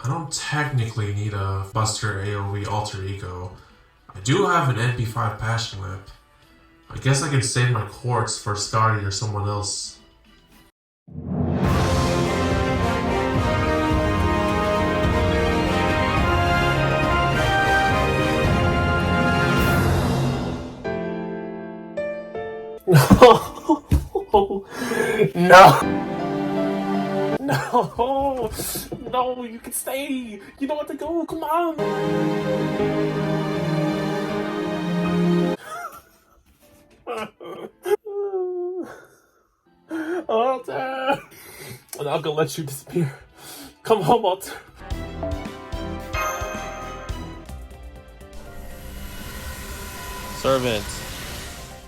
I don't technically need a Buster AoE alter ego. I do have an NP5 Passion Whip. I guess I can save my quartz for Scotty or someone else. No! No! No! No, you can stay! You don't have to go, come on! Alter! I'm not gonna let you disappear. Come home, Alter. Servant.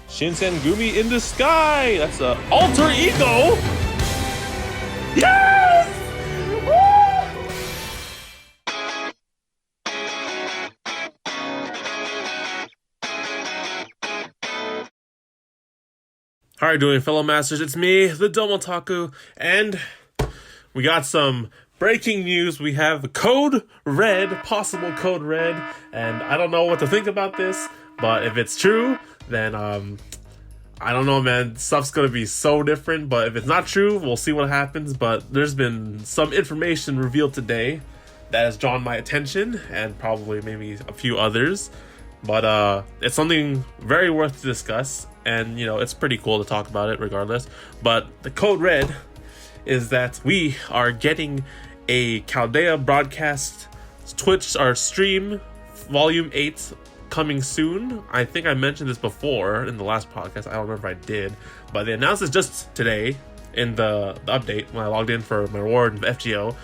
Shinsengumi in the sky! That's a alter ego! Yes! Woo! How are you doing, fellow masters? It's me, the Domotaku, and we got some breaking news. We have code red, possible code red, and I don't know what to think about this, but if it's true, then I don't know, man. Stuff's gonna be so different, but if it's not true, we'll see what happens. But there's been some information revealed today that has drawn my attention, and probably maybe a few others. But it's something very worth to discuss, and you know, it's pretty cool to talk about it regardless. But the code red is that we are getting a Chaldea broadcast Twitch or stream volume 8 coming soon. I think I mentioned this before in the last podcast. I don't remember if I did, but they announced it just today in the update when I logged in for my reward in FGO.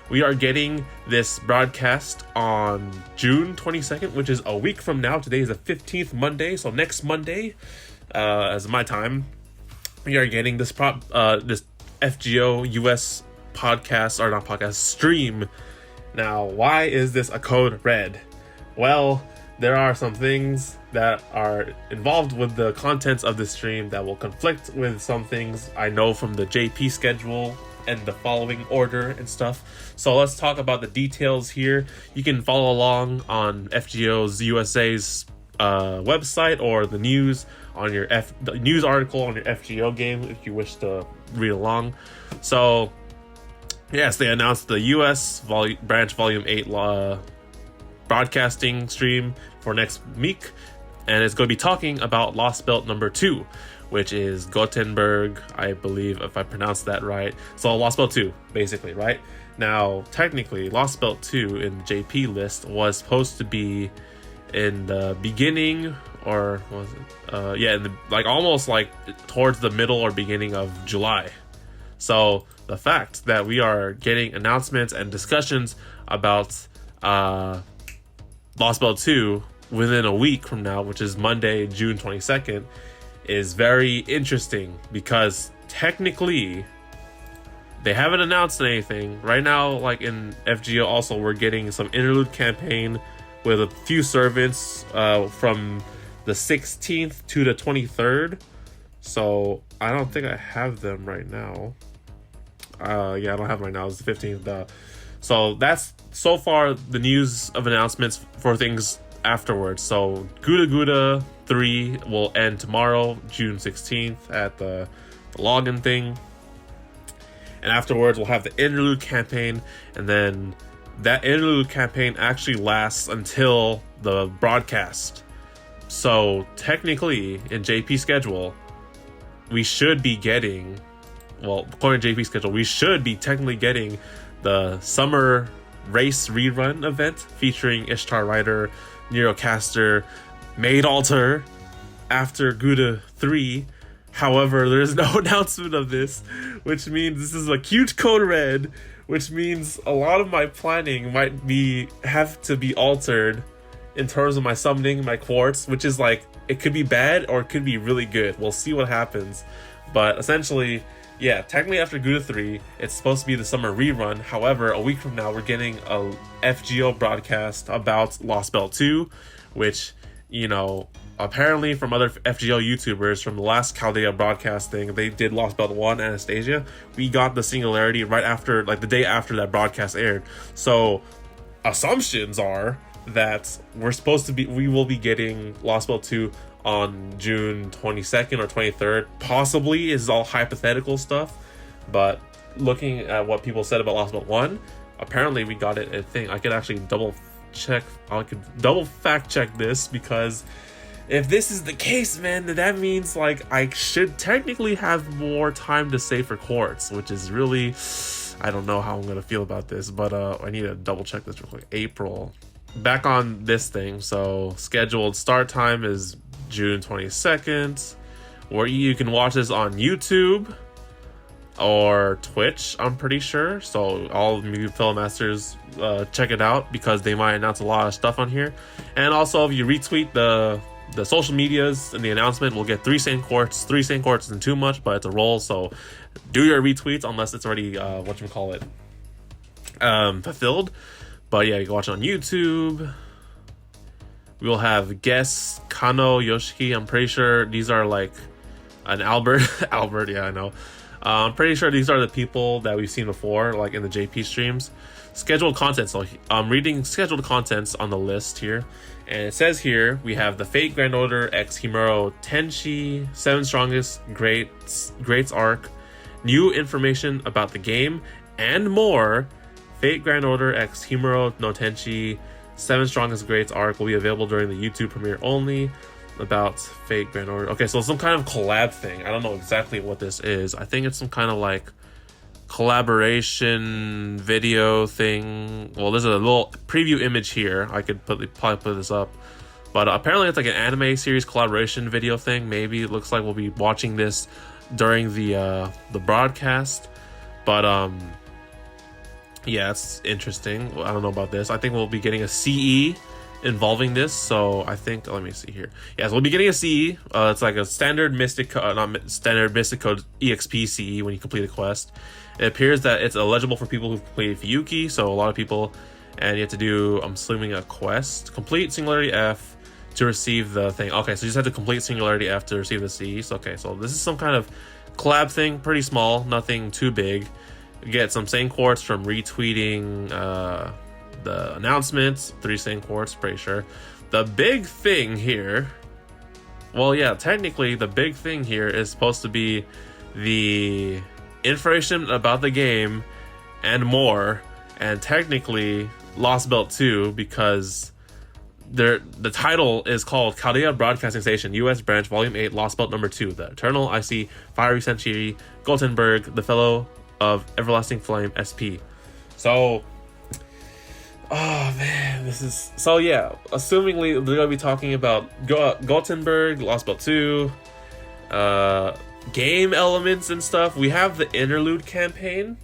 We are getting this broadcast on June 22nd, which is a week from now. Today is the 15th Monday, so next Monday, as my time, we are getting this this FGO US podcast, or not podcast, stream. Now, why is this a code red? Well, there are some things that are involved with the contents of the stream that will conflict with some things I know from the Jaypee schedule and the following order and stuff. So let's talk about the details here. You can follow along on FGO's USA's website, or the news on your the news article on your FGO game if you wish to read along. So yes, they announced the US branch volume 8 broadcasting stream for next week, and it's going to be talking about Lost Belt number 2, which is Gothenburg, I believe, if I pronounced that right. So Lost Belt 2, basically, right? Now, technically, Lost Belt 2 in the Jaypee list was supposed to be in the beginning, or was it? Yeah, in the, like almost like towards the middle or beginning of July. So the fact that we are getting announcements and discussions about Lost Belt 2 within a week from now, which is Monday, June 22nd, is very interesting, because technically they haven't announced anything right now. Like in FGO also, we're getting some Interlude Campaign with a few servants from the 16th to the 23rd. So I don't think I have them right now. Yeah, I don't have them right now. It's the 15th. So that's so far the news of announcements for things afterwards. So Guda Guda 3 will end tomorrow, June 16th, at the login thing. And afterwards, we'll have the Interlude Campaign, and then that Interlude Campaign actually lasts until the broadcast. So technically, in Jaypee schedule, we should be getting, well, according to Jaypee schedule, we should be technically getting the summer race rerun event featuring Ishtar Rider, Neurocaster, Maid Alter after Guda 3. However, there's no announcement of this, which means this is a huge code red, which means a lot of my planning might have to be altered in terms of my summoning, my quartz, which is like, it could be bad or it could be really good. We'll see what happens. But essentially, yeah, technically after Guda 3, it's supposed to be the summer rerun. However, a week from now, we're getting a FGO broadcast about Lost Belt 2, which, you know, apparently from other FGL YouTubers from the last Chaldea broadcast thing, they did Lost Belt 1 Anastasia. We got the Singularity right after, like the day after that broadcast aired. So assumptions are that we will be getting Lost Belt 2 on June 22nd or 23rd. Possibly, is all hypothetical stuff, but looking at what people said about Lost Belt 1, apparently we got it. I think I could actually double fact check this, because if this is the case, man, then that means like I should technically have more time to save for quartz, which is really, I don't know how I'm gonna feel about this, but I need to double check this real quick. April, back on this thing. So scheduled start time is June 22nd, or you can watch this on YouTube or Twitch, I'm pretty sure. So all of you fellow masters, check it out, because they might announce a lot of stuff on here. And also, if you retweet the social medias and the announcement, we'll get 3 sane quartz. 3 sane quartz isn't too much, but it's a roll, so do your retweets unless it's already fulfilled. But yeah, you can watch it on YouTube. We'll have guests Kano, Yoshiki. I'm pretty sure these are like an Albert. Albert, yeah, I know. I'm pretty sure these are the people that we've seen before, like in the Jaypee streams. Scheduled content. So I'm reading scheduled contents on the list here. And it says here, we have the Fate Grand Order X Himuro Tenshi, 7 Strongest Greats Arc, new information about the game, and more. Fate Grand Order X Himuro no Tenshi, 7 Strongest Greats Arc will be available during the YouTube premiere only. About Fate Grand Order. Okay, so some kind of collab thing. I don't know exactly what this is. I think it's some kind of like collaboration video thing. Well, there's a little preview image here. I could probably put this up, but apparently it's like an anime series collaboration video thing. Maybe it looks like we'll be watching this during the broadcast, but yeah, it's interesting. I don't know about this. I think we'll be getting a CE involving this, so I think, let me see here. Yeah, so we'll be getting a CE. It's like a standard Mystic, not standard Mystic Code EXP CE when you complete a quest. It appears that it's eligible for people who've completed Fuyuki, so a lot of people, and you have to do, I'm assuming, a quest. Complete Singularity F to receive the thing. Okay, so you just have to complete Singularity F to receive the CE. So, okay, so this is some kind of collab thing, pretty small, nothing too big. You get some sane quartz from retweeting the announcements, 3 sane quartz, pretty sure. The big thing here, well, yeah, technically the big thing here is supposed to be the information about the game and more, and technically Lost Belt 2, because the title is called Chaldea Broadcasting Station US Branch Volume 8 Lost Belt Number 2, the Eternal Icy Fiery Senshiri Gothenburg, the Fellow of Everlasting Flame SP. So, oh man, this is, so yeah, assumingly they're gonna be talking about Gothenburg, Lost Belt 2, game elements and stuff. We have the Interlude Campaign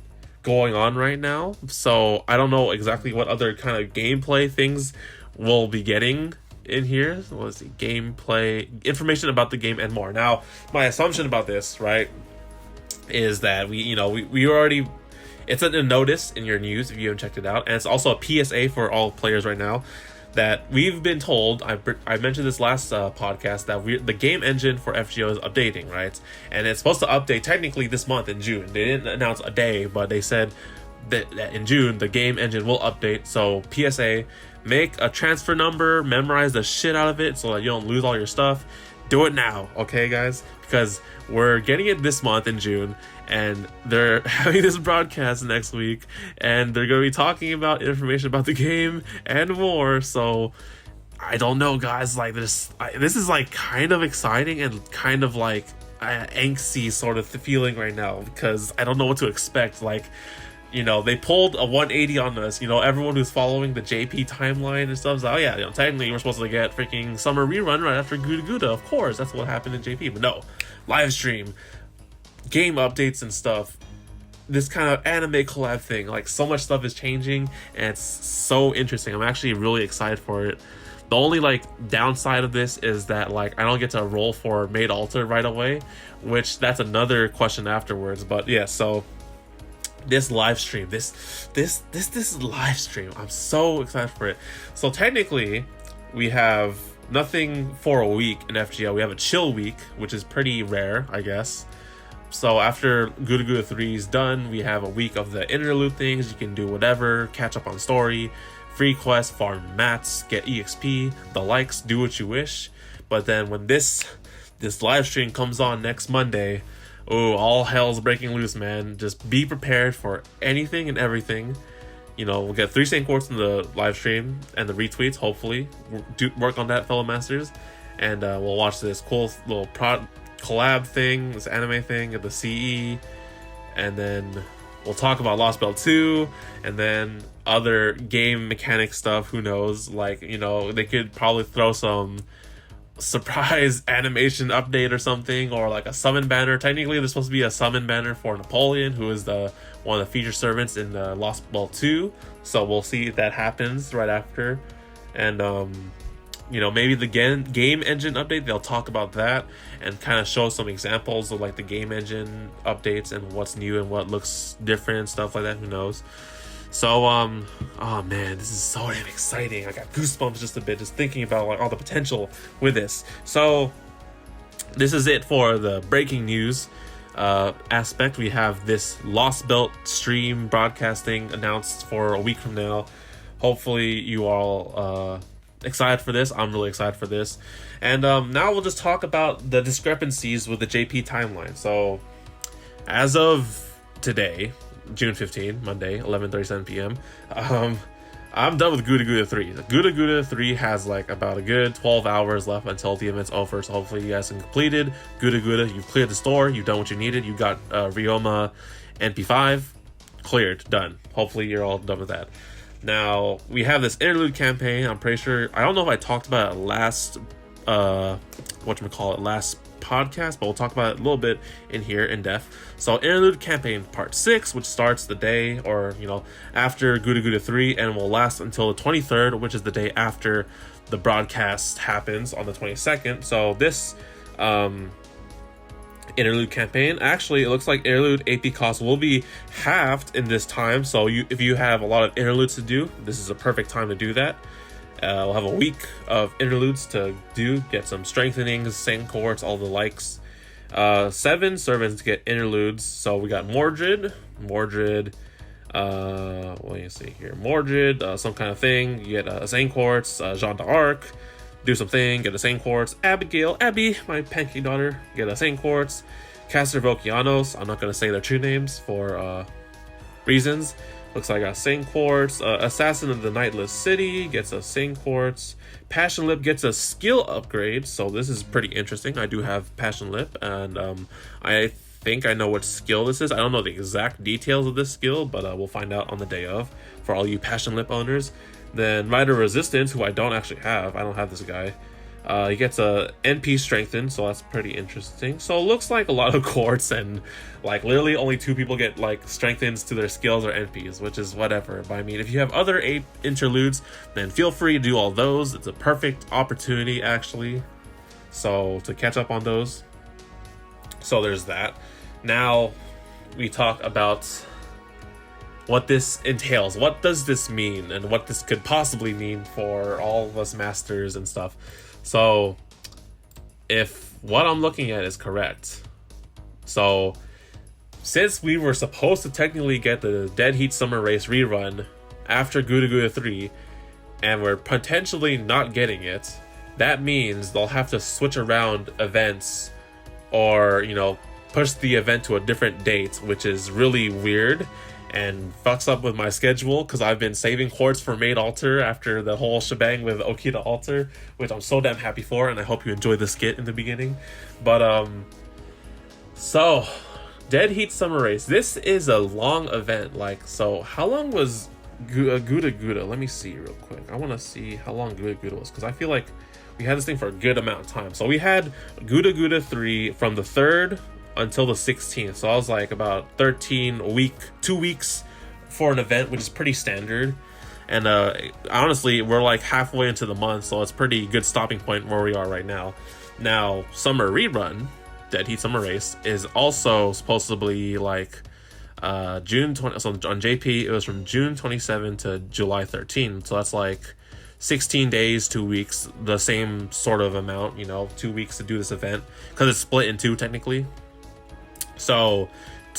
going on right now, so I don't know exactly what other kind of gameplay things we'll be getting in here. So let's see, gameplay information about the game and more. Now, my assumption about this, right, is that we already, it's a notice in your news if you haven't checked it out, and it's also a PSA for all players right now, that we've been told, I mentioned this last podcast, that the game engine for FGO is updating, right? And it's supposed to update technically this month in June. They didn't announce a day, but they said that in June the game engine will update. So PSA, make a transfer number, memorize the shit out of it so that you don't lose all your stuff. Do it now, okay, guys? Because we're getting it this month in June, and they're having this broadcast next week, and they're going to be talking about information about the game and more. So I don't know, guys. Like, this is like kind of exciting and kind of like angsty sort of feeling right now, because I don't know what to expect. Like, you know, they pulled a 180 on us. You know, everyone who's following the Jaypee timeline and stuff is like, oh yeah, you know, technically we're supposed to get freaking summer rerun right after Guda Guda. Of course, that's what happened in Jaypee. But no, live stream, game updates and stuff. This kind of anime collab thing, like, so much stuff is changing, and it's so interesting. I'm actually really excited for it. The only like downside of this is that like I don't get to roll for Made Alter right away, which that's another question afterwards. But yeah, so this live stream, this live stream, I'm so excited for it. So technically we have nothing for a week in FGL. We have a chill week, which is pretty rare, I guess. So after Guda Guda 3 is done, we have a week of the interlude things. You can do whatever, catch up on story, free quests, farm mats, get EXP, the likes, do what you wish. But then when this live stream comes on next Monday, oh, all hell's breaking loose, man. Just be prepared for anything and everything. You know, we'll get 3 Saint Quartz in the live stream and the retweets, hopefully. We'll work on that, fellow masters. And we'll watch this cool little collab thing, this anime thing at the CE, and then we'll talk about Lost Belt 2, and then other game mechanic stuff. Who knows? Like, you know, they could probably throw some surprise animation update or something, or like a summon banner. Technically, there's supposed to be a summon banner for Napoleon, who is one of the feature servants in the Lost Belt 2. So we'll see if that happens right after, and you know, maybe the game engine update, they'll talk about that and kind of show some examples of like the game engine updates and what's new and what looks different and stuff like that. Who knows? So oh man, this is so damn exciting. I got goosebumps just a bit just thinking about like all the potential with this. So this is it for the breaking news aspect. We have this Lost Belt stream broadcasting announced for a week from now. Hopefully you all excited for this. I'm really excited for this. And now we'll just talk about the discrepancies with the Jaypee timeline. So as of today, June 15, Monday, 11:37 p.m. I'm done with Guda Guda 3. Guda Guda 3 has like about a good 12 hours left until the event's over. So hopefully you guys can complete it. Guda Guda, you've cleared the store. You've done what you needed. You got Ryoma NP5 cleared, done. Hopefully you're all done with that. Now, we have this interlude campaign. I'm pretty sure, I don't know if I talked about it last podcast, but we'll talk about it a little bit in here in depth. So, interlude campaign part 6, which starts the day, or, you know, after Guda Guda 3, and will last until the 23rd, which is the day after the broadcast happens on the 22nd. So, this, interlude campaign, actually, it looks like interlude AP cost will be halved in this time. So if you have a lot of interludes to do, this is a perfect time to do that. We'll have a week of interludes to do, get some strengthenings, Saint Quartz, all the likes. 7 servants get interludes. So we got Mordred, what do you see here? Mordred, some kind of thing. You get a Saint Quartz, Jeanne d'Arc, do something, get a Saint Quartz. Abby, my pancake daughter, get a Saint Quartz. Caster Vokianos, I'm not going to say their true names for reasons. Looks like I got Saint Quartz. Assassin of the Nightless City gets a Saint Quartz. Passion Lip gets a skill upgrade, so this is pretty interesting. I do have Passion Lip, and I think I know what skill this is. I don't know the exact details of this skill, but we'll find out on the day of for all you Passion Lip owners. Then Rider Resistance, who I don't actually have. I don't have this guy. He gets a NP strengthened, so that's pretty interesting. So it looks like a lot of quartz, and like literally only 2 people get like strengthens to their skills or NPs, which is whatever. But I mean, if you have other 8 interludes, then feel free to do all those. It's a perfect opportunity actually, so to catch up on those. So there's that. Now we talk about what this entails. What does this mean, and what this could possibly mean for all of us masters and stuff. So if what I'm looking at is correct, so since we were supposed to technically get the Dead Heat Summer Race rerun after Guda Guda 3, and we're potentially not getting it, that means they'll have to switch around events, or, you know, push the event to a different date, which is really weird and fucks up with my schedule, because I've been saving quartz for Maid Altar after the whole shebang with Okita Altar, which I'm so damn happy for, and I hope you enjoyed the skit in the beginning. But so Dead Heat Summer Race, this is a long event. Like, so how long was Guda Guda? Let me see real quick. I want to see how long Guda Guda was, because I feel like we had this thing for a good amount of time. So we had Guda Guda 3 from the 3rd until the 16th, so I was like about 2 weeks for an event, which is pretty standard. And honestly, we're like halfway into the month, so it's pretty good stopping point where we are right now. Now, Summer Rerun, Dead Heat Summer Race, is also supposedly like June 20. So on Jaypee, it was from June 27 to July 13. So that's like 16 days, 2 weeks, the same sort of amount, 2 weeks to do this event, because it's split in two technically. So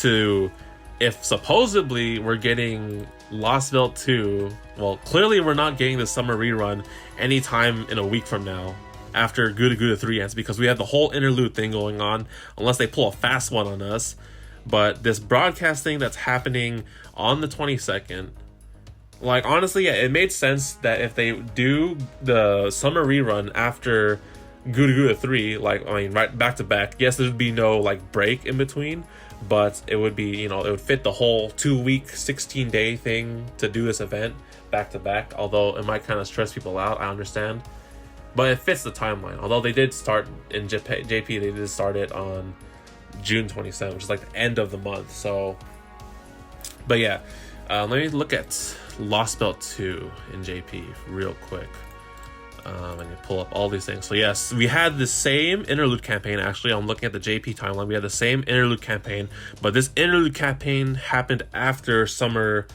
if supposedly we're getting LOSTBELT 2, well, clearly we're not getting the summer rerun anytime in a week from now after Gouda Gouda 3 ends, because we have the whole interlude thing going on, unless they pull a fast one on us. But this broadcasting that's happening on the 22nd, like, honestly, yeah, it made sense that if they do the summer rerun after Gouda Gouda 3, like, I mean, right back to back, yes, there'd be no, like, break in between, but it would be, it would fit the whole 2-week, 16-day thing to do this event back to back, although it might kind of stress people out, I understand. But it fits the timeline, although they did start in Jaypee, they did start it on June 27th, which is like the end of the month, so... But yeah, let me look at LOSTBELT 2 in Jaypee real quick. I need to pull up all these things. So yes, we had the same interlude campaign. Actually, I'm looking at the Jaypee timeline. We had the same interlude campaign, but this interlude campaign happened after summer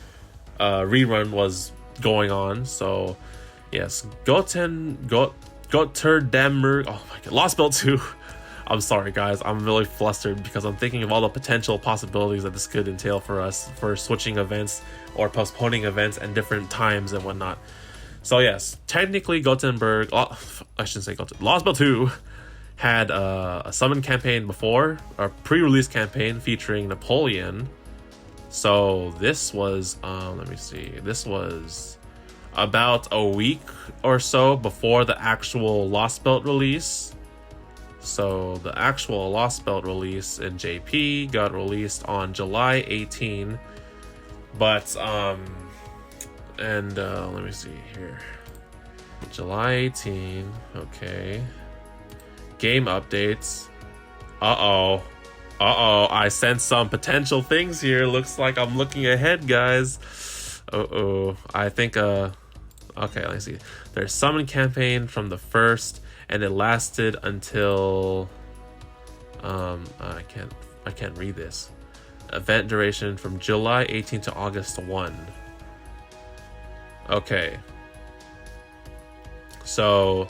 rerun was going on. So yes, Götterdammer. Oh my god, LOSTBELT 2. I'm sorry, guys. I'm really flustered because I'm thinking of all the potential possibilities that this could entail for us for switching events or postponing events and different times and whatnot. So yes, technically Gothenburg, I shouldn't say Gothenburg, LOSTBELT 2 had a summon campaign before, a pre-release campaign featuring Napoleon. So this was, let me see, this was about a week or so before the actual LOSTBELT release. So the actual LOSTBELT release in Jaypee got released on July 18, but let me see here. July 18, okay. Game updates. I sense some potential things here. Looks like I'm looking ahead, guys. I think, okay, let me see. There's summon campaign from the 1st, and it lasted until, I can't read this. Event duration from July 18 to August 1. Okay. So,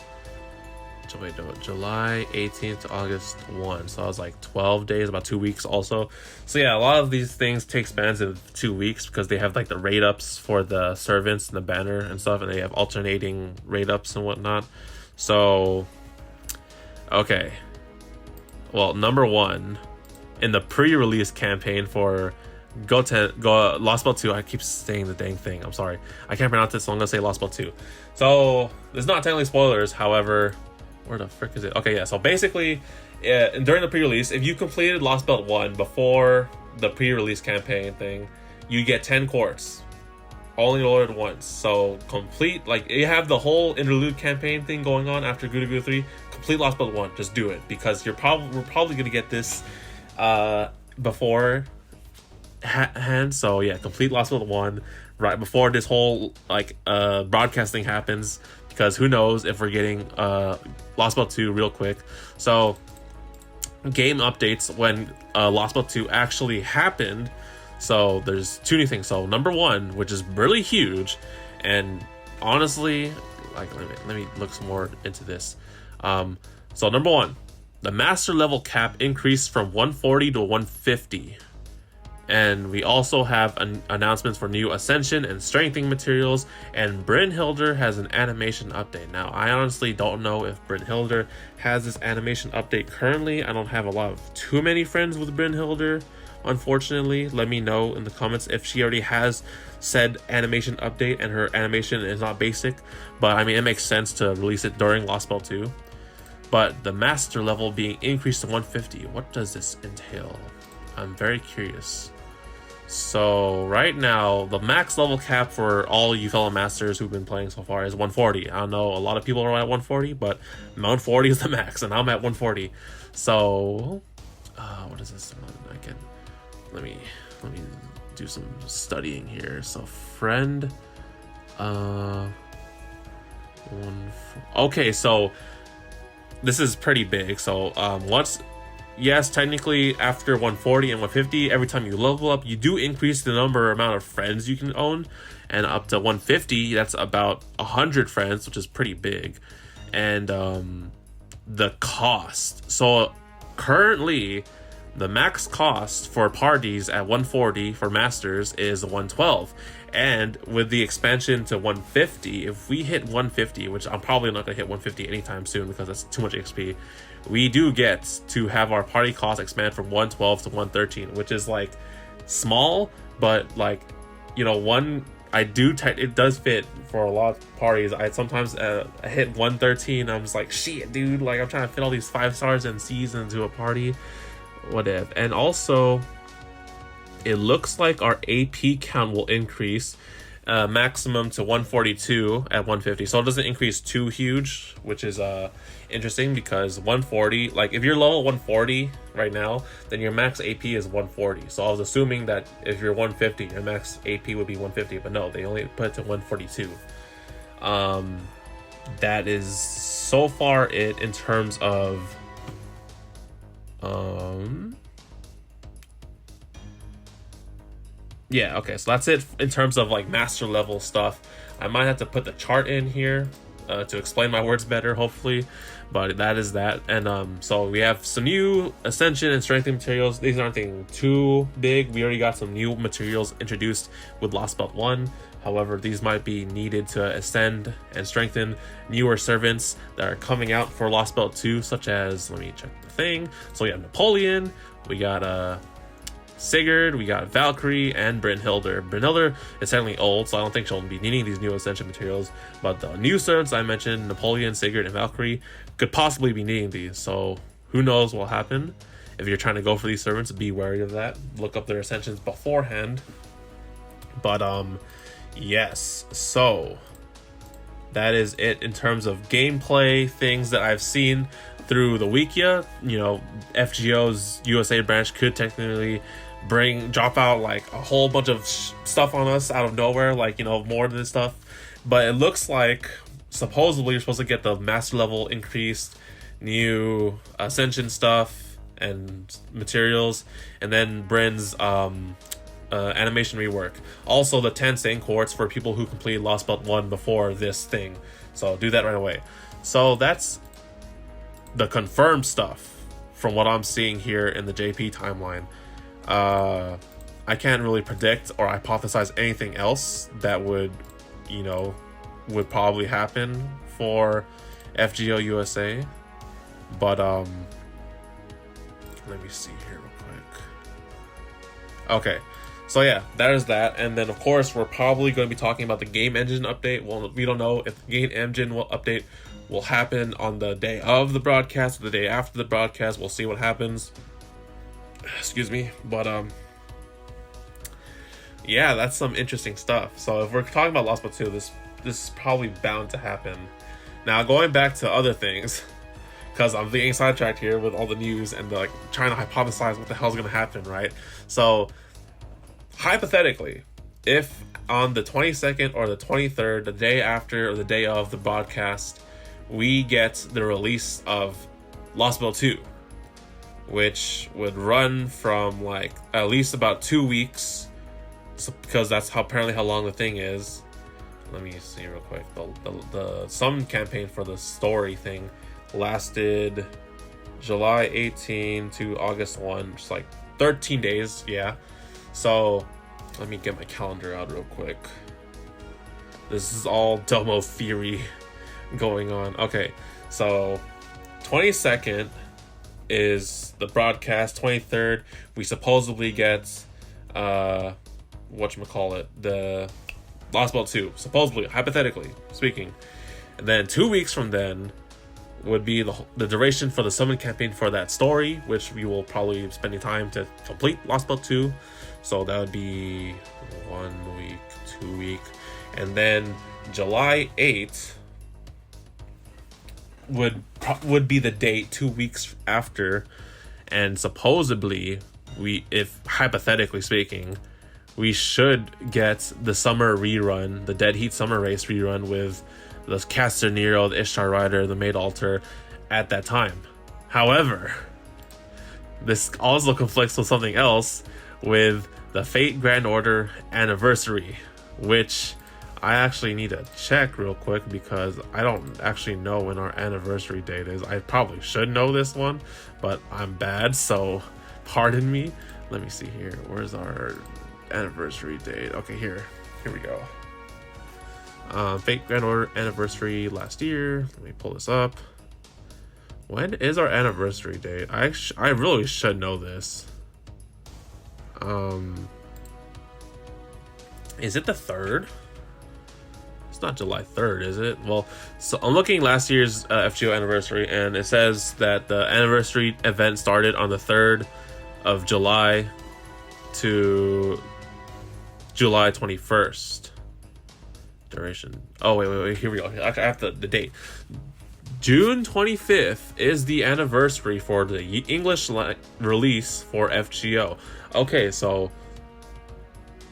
wait, no, July 18th to August 1. So I was like 12 days, about 2 weeks also. So yeah, a lot of these things take spans of 2 weeks because they have like the raid ups for the servants and the banner and stuff, and they have alternating raid ups and whatnot. So, okay. Well, number one, in the pre-release campaign for LOSTBELT 2, I keep saying the dang thing, I'm sorry, I can't pronounce it, so I'm gonna say LOSTBELT 2. So there's not technically spoilers, however, where the frick is it? Okay, yeah, so basically during the pre-release, if you completed LOSTBELT 1 before the pre-release campaign thing, you get 10 quartz, only loaded once. So complete, like, you have the whole interlude campaign thing going on after Gouda Gouda 3, complete LOSTBELT 1, just do it, because we're probably gonna get this before hand. So yeah, complete LOSTBELT 1 right before this whole like broadcasting happens, because who knows if we're getting LOSTBELT 2 real quick. So game updates when LOSTBELT 2 actually happened. So there's two new things. So number one, which is really huge, and honestly, like, let me look some more into this. So number one, the master level cap increased from 140 to 150. And we also have announcements for new Ascension and strengthening materials, and Brynhilder has an animation update. Now, I honestly don't know if Brynhilder has this animation update currently. I don't have too many friends with Brynhilder, unfortunately. Let me know in the comments if she already has said animation update and her animation is not basic. But I mean, it makes sense to release it during LOSTBELT 2. But the master level being increased to 150, what does this entail? I'm very curious. So right now, the max level cap for all you fellow masters who've been playing so far is 140. I know a lot of people are at 140, but 140 is the max, and I'm at 140. So, what is this? Let me do some studying here. So friend, okay, so this is pretty big. So yes, technically after 140 and 150, every time you level up, you do increase the amount of friends you can own, and up to 150, that's about 100 friends, which is pretty big. And the cost. So currently, the max cost for parties at 140 for masters is 112. And with the expansion to 150, if we hit 150, which I'm probably not going to hit 150 anytime soon because that's too much XP, we do get to have our party cost expand from 112 to 113, which is like small, but like, you know, it does fit for a lot of parties. I sometimes I hit 113. I'm just like, shit, dude, like I'm trying to fit all these 5 stars and C's into a party, whatever. And also, it looks like our AP count will increase maximum to 142 at 150. So it doesn't increase too huge, which is interesting, because 140, like if you're level 140 right now, then your max AP is 140. So I was assuming that if you're 150, your max AP would be 150, but no, they only put it to 142. That is so far it in terms of yeah, okay, so that's it in terms of like master level stuff. I might have to put the chart in here to explain my words better, hopefully, but that is that. And so we have some new Ascension and strengthening materials. These aren't anything too big. We already got some new materials introduced with Lost Belt 1. However, these might be needed to ascend and strengthen newer servants that are coming out for Lost Belt 2, such as, let me check the thing. So we have Napoleon, we got Sigurd, we got Valkyrie, and Brynhilde. Brynhilde is certainly old, so I don't think she'll be needing these new Ascension materials, but the new servants I mentioned, Napoleon, Sigurd, and Valkyrie, could possibly be needing these, so who knows what will happen. If you're trying to go for these servants, be wary of that. Look up their Ascensions beforehand. But yes, so that is it in terms of gameplay, things that I've seen through the Wikia. You know, FGO's USA branch could technically drop out like a whole bunch of stuff on us out of nowhere, like, you know, more than this stuff. But it looks like supposedly you're supposed to get the master level increased, new Ascension stuff and materials, and then Bryn's animation rework. Also the 10 Saint Quartz for people who completed Lost Belt 1 before this thing. So do that right away. So that's the confirmed stuff from what I'm seeing here in the Jaypee timeline. I can't really predict or hypothesize anything else that would probably happen for FGO USA. But let me see here real quick. Okay, so yeah, that is that. And then of course we're probably going to be talking about the game engine update. Well, we don't know if the game engine update will happen on the day of the broadcast or the day after the broadcast. We'll see what happens. Excuse me. But yeah, that's some interesting stuff. So if we're talking about Lost Belt 2, this is probably bound to happen. Now, going back to other things, because I'm getting sidetracked here with all the news and like trying to hypothesize what the hell's going to happen, right? So hypothetically, if on the 22nd or the 23rd, the day after or the day of the broadcast, we get the release of Lost Belt 2, which would run from like at least about 2 weeks, because that's apparently how long the thing is. Let me see real quick. The summon campaign for the story thing lasted July 18 to August 1, just like 13 days. Yeah. So let me get my calendar out real quick. This is all Domo theory going on. Okay, so 22nd is the broadcast. 23rd we supposedly get whatchamacallit, the Lost Belt 2, supposedly, hypothetically speaking. And then 2 weeks from then would be the duration for the summon campaign for that story, which we will probably be spending time to complete Lost Belt 2. So that would be 1 week, 2 week, and then July 8th would be the date 2 weeks after, and supposedly if hypothetically speaking, we should get the summer rerun, the Dead Heat summer race rerun with the Caster Nero, the Ishtar Rider, the Maid Altar at that time. However, this also conflicts with something else, with the Fate Grand Order anniversary, which I actually need to check real quick because I don't actually know when our anniversary date is. I probably should know this one, but I'm bad, so pardon me. Let me see here. Where's our anniversary date? Okay, here we go. Fate Grand Order anniversary last year. Let me pull this up. When is our anniversary date? I really should know this. Is it the 3rd? It's not July 3rd, is it? Well, so I'm looking last year's FGO anniversary, and it says that the anniversary event started on the 3rd of July to July 21st. Duration. Oh, wait. Here we go. I have the date. June 25th is the anniversary for the English release for FGO. Okay, so...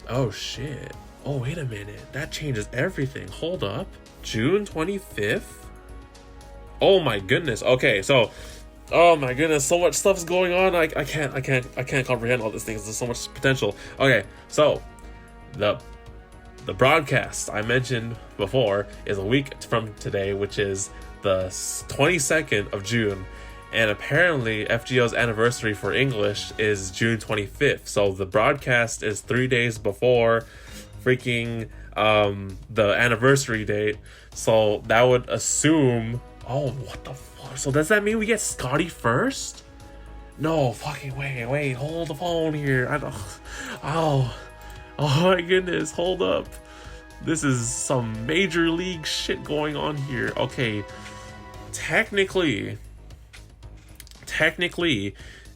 Oh, shit. Oh, wait a minute. That changes everything. Hold up. June 25th? Oh my goodness. Okay, so... Oh my goodness, so much stuff's going on. I can't comprehend all these things. There's so much potential. Okay, so... The broadcast I mentioned before is a week from today, which is the 22nd of June. And apparently FGO's anniversary for English is June 25th. So the broadcast is 3 days before freaking the anniversary date. So that would assume... Oh, what the fuck? So does that mean we get Scotty first? No, fucking wait, hold the phone here. I don't... Oh my goodness, hold up. This is some major league shit going on here. Okay, technically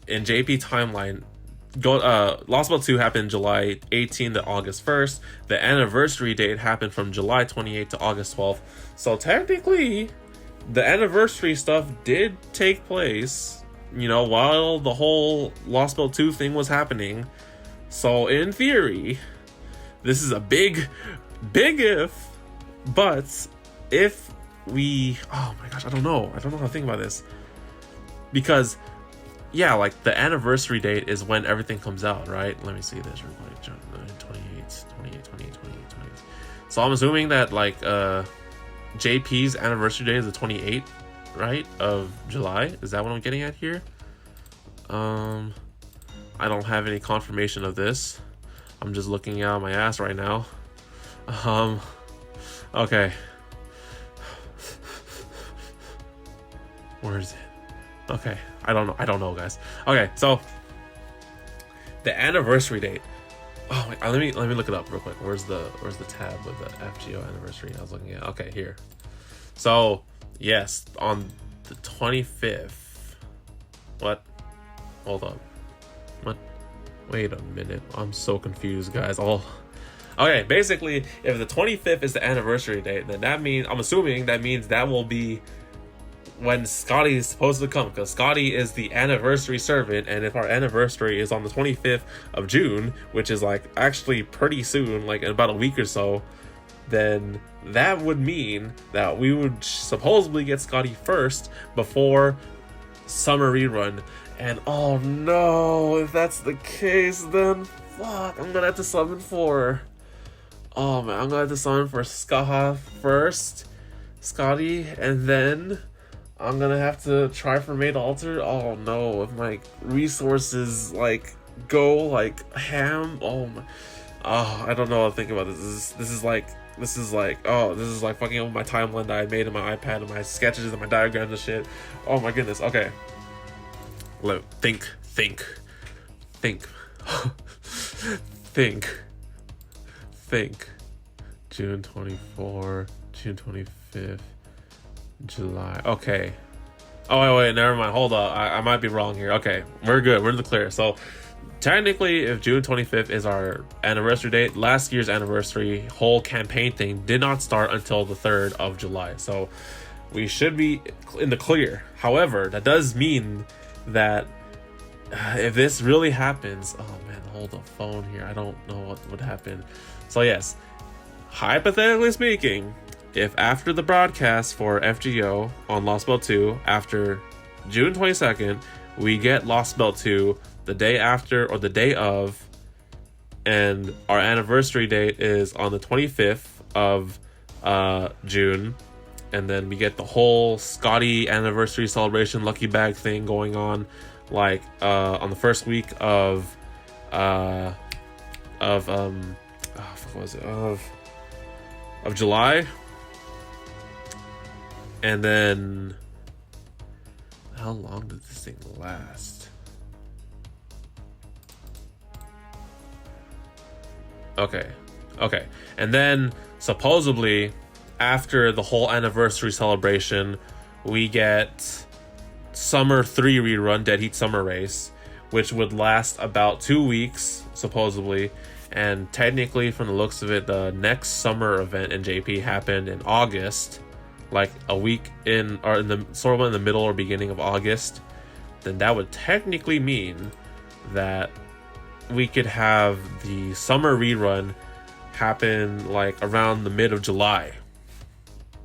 in Jaypee Timeline, LOSTBELT 2 happened July 18th to August 1st. The anniversary date happened from July 28th to August 12th. So technically, the anniversary stuff did take place, you know, while the whole LOSTBELT 2 thing was happening. So in theory, this is a big if, but if we... Oh my gosh, I don't know how to think about this. Because, yeah, like, the anniversary date is when everything comes out, right? Let me see this real quick. 28. So I'm assuming that, like, JP's anniversary date is the 28th, right, of July? Is that what I'm getting at here? I don't have any confirmation of this. I'm just looking out my ass right now. Okay. Where is it? Okay, I don't know, guys. Okay, so the anniversary date. Oh, wait, let me look it up real quick. Where's the tab with the FGO anniversary I was looking at? Okay, here. So yes, on the 25th. What? Hold up. What? Wait a minute. I'm so confused, guys. Okay, basically, if the 25th is the anniversary date, then that means, I'm assuming that means that will be when Scotty is supposed to come, because Scotty is the anniversary servant, and if our anniversary is on the 25th of June, which is like actually pretty soon, like in about a week or so, then that would mean that we would supposedly get Scotty first before summer rerun. And oh no, if that's the case, then fuck, I'm gonna have to summon for... Oh man, I'm gonna have to summon for Skaha first, Scotty, and then I'm gonna have to try for Made Alter. Oh no, if my resources like go like ham. Oh my, I don't know what to think about this. This is like fucking up with my timeline that I made in my iPad and my sketches and my diagrams and shit. Oh my goodness. Okay. Think. June 24, June 25th, July. Okay. Oh, wait, never mind. Hold up. I might be wrong here. Okay, we're good. We're in the clear. So, technically, if June 25th is our anniversary date, last year's anniversary whole campaign thing did not start until the 3rd of July. So, we should be in the clear. However, that does mean that if this really happens... Oh, man, hold the phone here. I don't know what would happen. So, yes. Hypothetically speaking, if after the broadcast for FGO on LOSTBELT 2, after June 22nd, we get Lost Belt 2 the day after or the day of, and our anniversary date is on the 25th of June, and then we get the whole Scotty anniversary celebration lucky bag thing going on, like on the first week of July, and then how long did this thing last? Okay, and then supposedly after the whole anniversary celebration, we get Summer 3 rerun, Dead Heat Summer Race, which would last about 2 weeks supposedly. And technically, from the looks of it, the next summer event in Jaypee happened in August, like a week in, or in the sort of in the middle or beginning of August. Then that would technically mean that we could have the summer rerun happen like around the mid of July,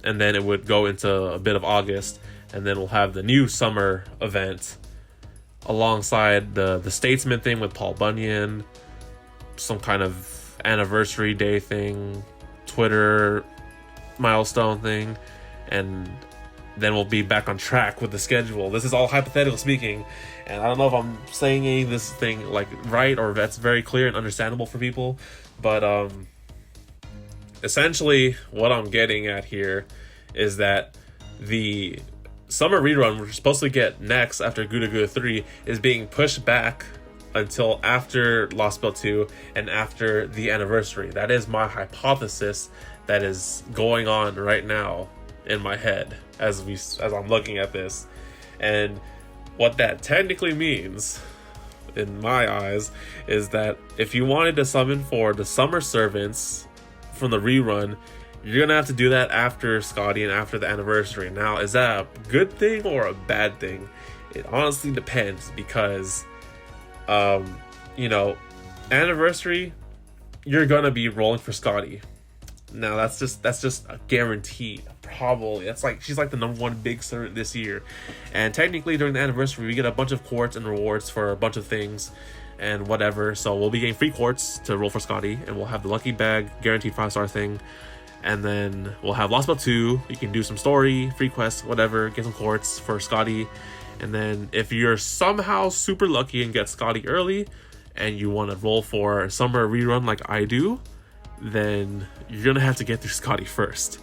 and then it would go into a bit of August, and then we'll have the new summer event alongside the Statesman thing with Paul Bunyan, some kind of anniversary day thing, Twitter milestone thing, and then we'll be back on track with the schedule. This is all hypothetical speaking, and I don't know if I'm saying this thing like right or that's very clear and understandable for people, but essentially what I'm getting at here is that the summer rerun we're supposed to get next after Gouda Gouda 3 is being pushed back until after Lost Belt 2 and after the anniversary. That is my hypothesis that is going on right now in my head as I'm looking at this. And what that technically means in my eyes is that if you wanted to summon for the summer servants from the rerun, you're gonna have to do that after Scotty and after the anniversary. Now, is that a good thing or a bad thing? It honestly depends, because anniversary, you're gonna be rolling for Scotty. Now that's just a guarantee. Probably that's like she's like the number one big servant this year, and technically during the anniversary we get a bunch of quartz and rewards for a bunch of things and whatever. So we'll be getting free quartz to roll for Scotty, and we'll have the lucky bag guaranteed 5-star thing, and then we'll have Lost Belt 2. You can do some story, free quests, whatever, get some quartz for Scotty. And then if you're somehow super lucky and get Scotty early and you want to roll for summer rerun like I do, then you're gonna have to get through Scotty first,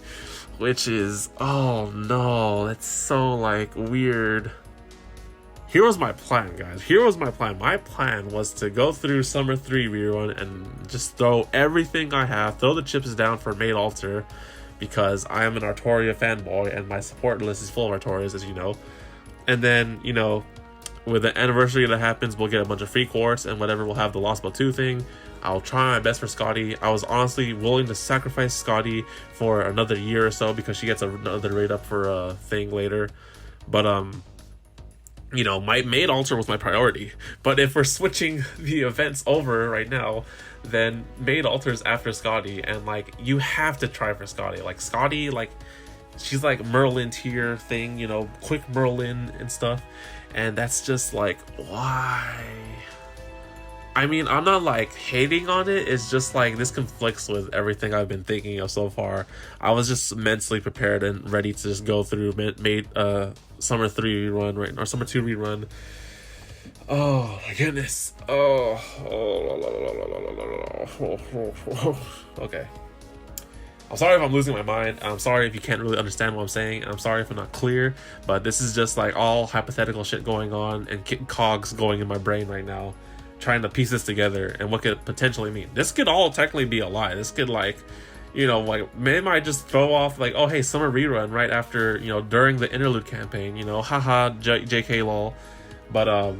which is, oh no, that's so like weird. Here was my plan, guys. Here was my plan. My plan was to go through Summer 3 rerun and just throw everything I have, throw the chips down for Maid Altar, because I am an Artoria fanboy and my support list is full of Artorias, as you know. And then, with the anniversary that happens, we'll get a bunch of free quartz and whatever. We'll have the Lost Belt 2 thing. I'll try my best for Scotty. I was honestly willing to sacrifice Scotty for another year or so because she gets another rate up for a thing later. But, my Maid Altar was my priority. But if we're switching the events over right now, then Maid Altar's after Scotty. And, you have to try for Scotty. Scotty, she's like Merlin tier thing, quick Merlin and stuff. And that's just why? I mean, I'm not hating on it. It's just this conflicts with everything I've been thinking of so far. I was just mentally prepared and ready to just go through Summer 3 rerun right now, or Summer 2 rerun. Oh my goodness. Okay. I'm sorry if I'm losing my mind. I'm sorry if you can't really understand what I'm saying. I'm sorry if I'm not clear, but this is just all hypothetical shit going on and cogs going in my brain right now, trying to piece this together and what could potentially mean. This could all technically be a lie. This could maybe I just throw off oh hey, summer rerun right after, during the Interlude Campaign, haha, JK lol. But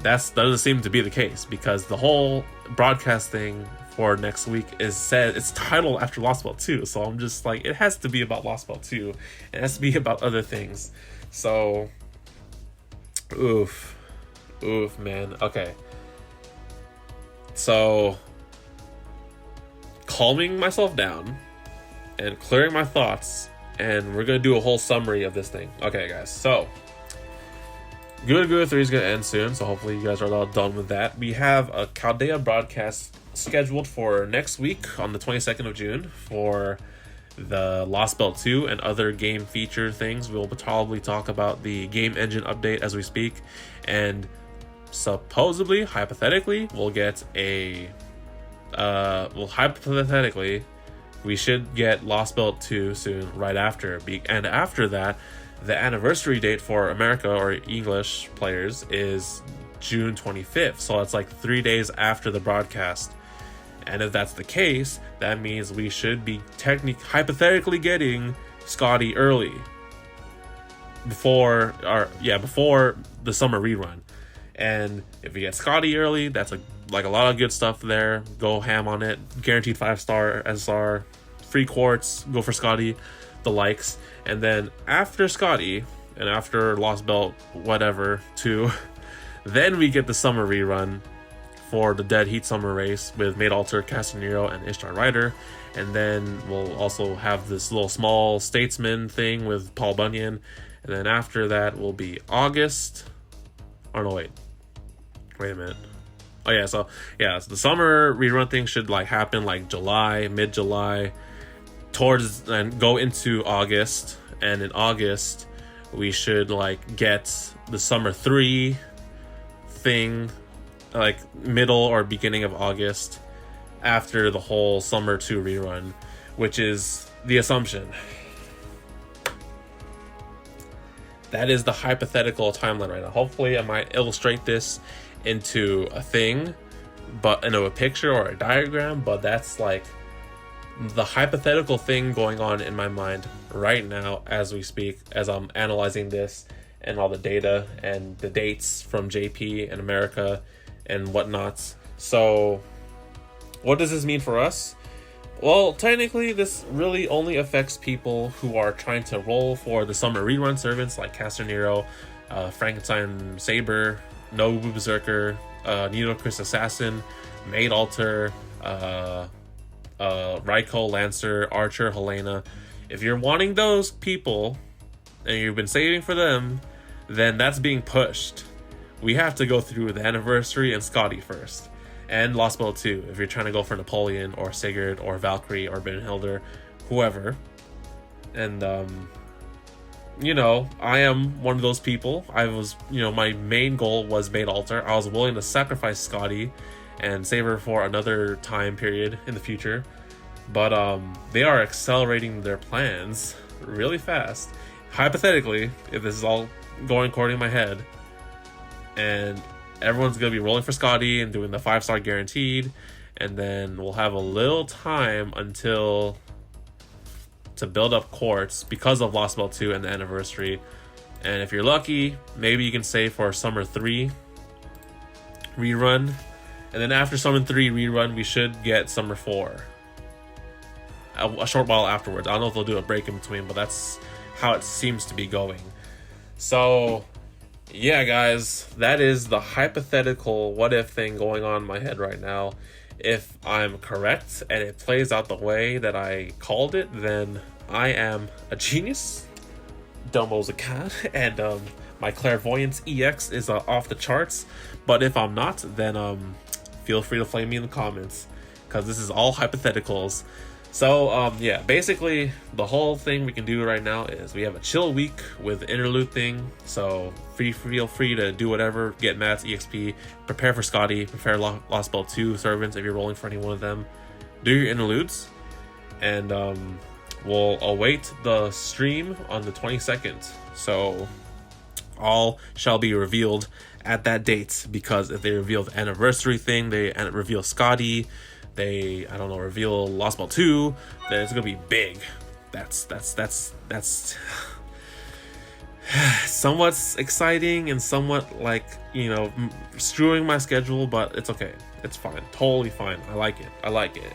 that doesn't seem to be the case, because the whole broadcast thing for next week it's titled after Lost Belt 2, so I'm just it has to be about Lost Belt 2. It has to be about other things. So oof man. Okay, so calming myself down and clearing my thoughts, and we're gonna do a whole summary of this thing. Okay guys, so Good 3 is going to end soon, so hopefully you guys are all done with that. We have a Chaldea broadcast scheduled for next week on the 22nd of June for the LOSTBELT 2 and other game feature things. We'll probably talk about the game engine update as we speak, and supposedly, hypothetically, we'll get a hypothetically we should get LOSTBELT 2 soon, right after. And after that, the anniversary date for America or English players is June 25th, so it's like 3 days after the broadcast. And if that's the case, that means we should be hypothetically getting Scotty early before the summer rerun. And if we get Scotty early, that's a lot of good stuff there. Go ham on it. Guaranteed 5-star SR, free quartz. Go for Scotty, the likes. And then after Scotty and after LOSTBELT whatever 2, then we get the summer rerun for the Dead Heat Summer Race with Made Alter, Castanero, and Ishtar Rider. And then we'll also have this little small Statesman thing with Paul Bunyan. And then after that will be August. Oh no, wait a minute. Oh yeah, so the summer rerun thing should happen July, mid-July, and go into August. And in August we should get the summer 3 thing middle or beginning of August, after the whole summer 2 rerun, which is the assumption. That is the hypothetical timeline right now. Hopefully I might illustrate this into a thing, but into a picture or a diagram, but that's the hypothetical thing going on in my mind right now as we speak, as I'm analyzing this and all the data and the dates from Jaypee and America and whatnot. So what does this mean for us? Well, technically this really only affects people who are trying to roll for the summer rerun servants like Castanero, Frankenstein Saber, Nobu Berserker, Nido Chris Assassin, Made Alter, Raiko Lancer, Archer, Helena. If you're wanting those people and you've been saving for them, then that's being pushed. We have to go through the anniversary and Scotty first, and LOSTBELT 2 if you're trying to go for Napoleon or Sigurd or Valkyrie or Brynhilde, whoever. And I am one of those people. I was, my main goal was Made Alter. I was willing to sacrifice Scotty and save her for another time period in the future, but they are accelerating their plans really fast. Hypothetically, if this is all going according to my head, and everyone's going to be rolling for Scotty and doing the 5-star guaranteed, and then we'll have a little time to build up quartz because of LOSTBELT 2 and the anniversary. And if you're lucky, maybe you can save for Summer 3 rerun, and then after Summer 3 rerun we should get Summer 4 a short while afterwards. I don't know if they'll do a break in between, but that's how it seems to be going. So yeah, guys, that is the hypothetical what if thing going on in my head right now. If I'm correct and it plays out the way that I called it, then I am a genius. Domo's a cat, and my clairvoyance EX is off the charts. But if I'm not, then feel free to flame me in the comments, because this is all hypotheticals. So basically the whole thing we can do right now is we have a chill week with the interlude thing, so feel free to do whatever, get Matt's EXP, prepare for Scotty, prepare LOSTBELT 2 servants if you're rolling for any one of them, do your interludes, and we'll await the stream on the 22nd. So all shall be revealed at that date, because if they reveal the anniversary thing, they reveal Scotty, they reveal LOSTBELT 2, then it's gonna be big. That's somewhat exciting and somewhat screwing my schedule, but it's okay. It's fine, totally fine. I like it.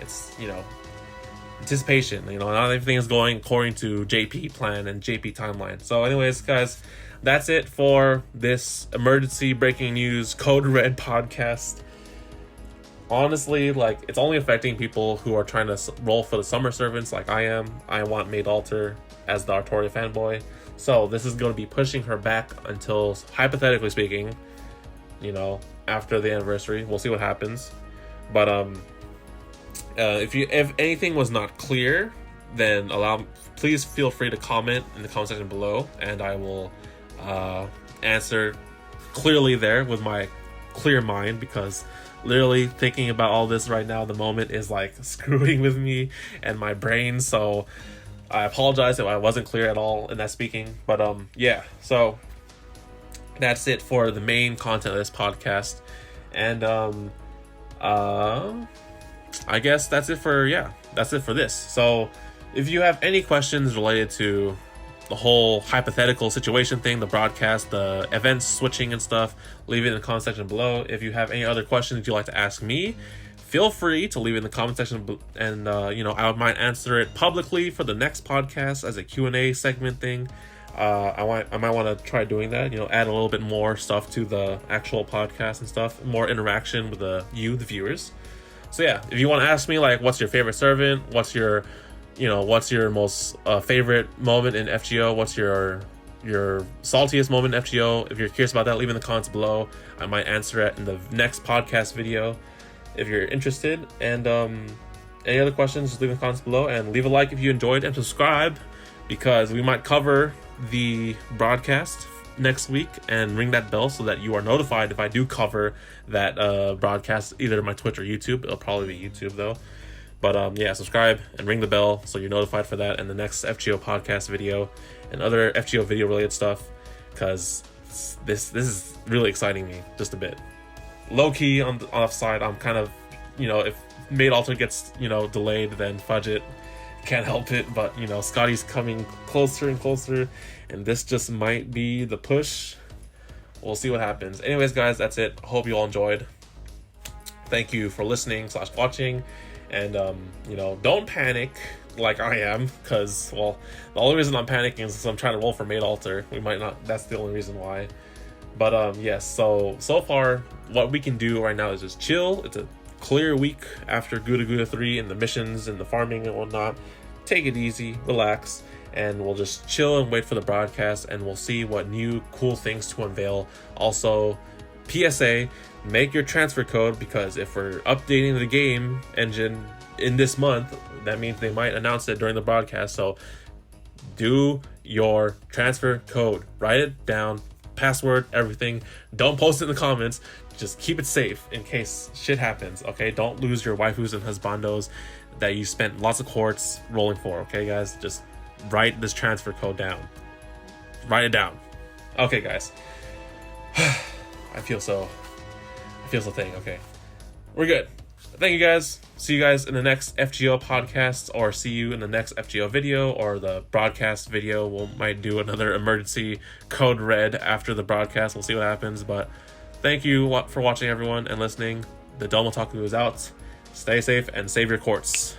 It's anticipation. Not everything is going according to Jaypee plan and Jaypee timeline. So anyways, guys, that's it for this emergency breaking news Code Red podcast. honestly, like, it's only affecting people who are trying to roll for the summer servants like I am. I want Maid Alter as the Artoria fanboy. So this is going to be pushing her back until, hypothetically speaking, after the anniversary. We'll see what happens. But if anything was not clear, then please feel free to comment in the comment section below, and I will answer clearly there with my clear mind, because literally thinking about all this right now at the moment is like screwing with me and my brain. So I apologize if I wasn't clear at all in that speaking. But yeah, so that's it for the main content of this podcast. And I guess that's it for this. So if you have any questions related to the whole hypothetical situation thing, the broadcast, the events switching and stuff, leave it in the comment section below. If you have any other questions you'd like to ask me, feel free to leave it in the comment section, and I might answer it publicly for the next podcast as a Q&A segment thing. I might want to try doing that, add a little bit more stuff to the actual podcast and stuff, more interaction with the viewers. So yeah, if you want to ask me, like, what's your favorite servant, what's your most favorite moment in FGO, what's your saltiest moment in FGO, if you're curious about that, leave in the comments below. I might answer it in the next podcast video if you're interested. And any other questions, just leave in the comments below, and leave a like if you enjoyed, and subscribe, because we might cover the broadcast next week, and ring that bell so that you are notified if I do cover that broadcast, either my Twitch or YouTube. It'll probably be YouTube though. But yeah, subscribe and ring the bell so you're notified for that and the next FGO podcast video and other FGO video related stuff, because this is really exciting me just a bit. Low key on the offside, I'm kind of, if Maid Alter gets delayed, then fudge it. Can't help it, but Scotty's coming closer and closer, and this just might be the push. We'll see what happens. Anyways, guys, that's it. Hope you all enjoyed. Thank you for listening / watching, and don't panic like I am, because the only reason I'm panicking is because I'm trying to roll for Maid Alter. We might not. That's the only reason why. But yes. So far, what we can do right now is just chill. It's a clear week after Guda Guda 3 and the missions and the farming and whatnot. Take it easy, relax, and we'll just chill and wait for the broadcast, and we'll see what new cool things to unveil. Also, PSA, make your transfer code, because if we're updating the game engine in this month, that means they might announce it during the broadcast. So do your transfer code, write it down, password, everything. Don't post it in the comments. Just keep it safe in case shit happens, okay? Don't lose your waifus and husbandos that you spent lots of quartz rolling for, okay, guys? Just write this transfer code down. Write it down. Okay, guys. I feel so thing. Okay. We're good. Thank you, guys. See you guys in the next FGO podcast, or see you in the next FGO video, or the broadcast video. We might do another emergency code red after the broadcast. We'll see what happens, but thank you for watching, everyone, and listening. The Domo Taku is out. Stay safe and save your quartz.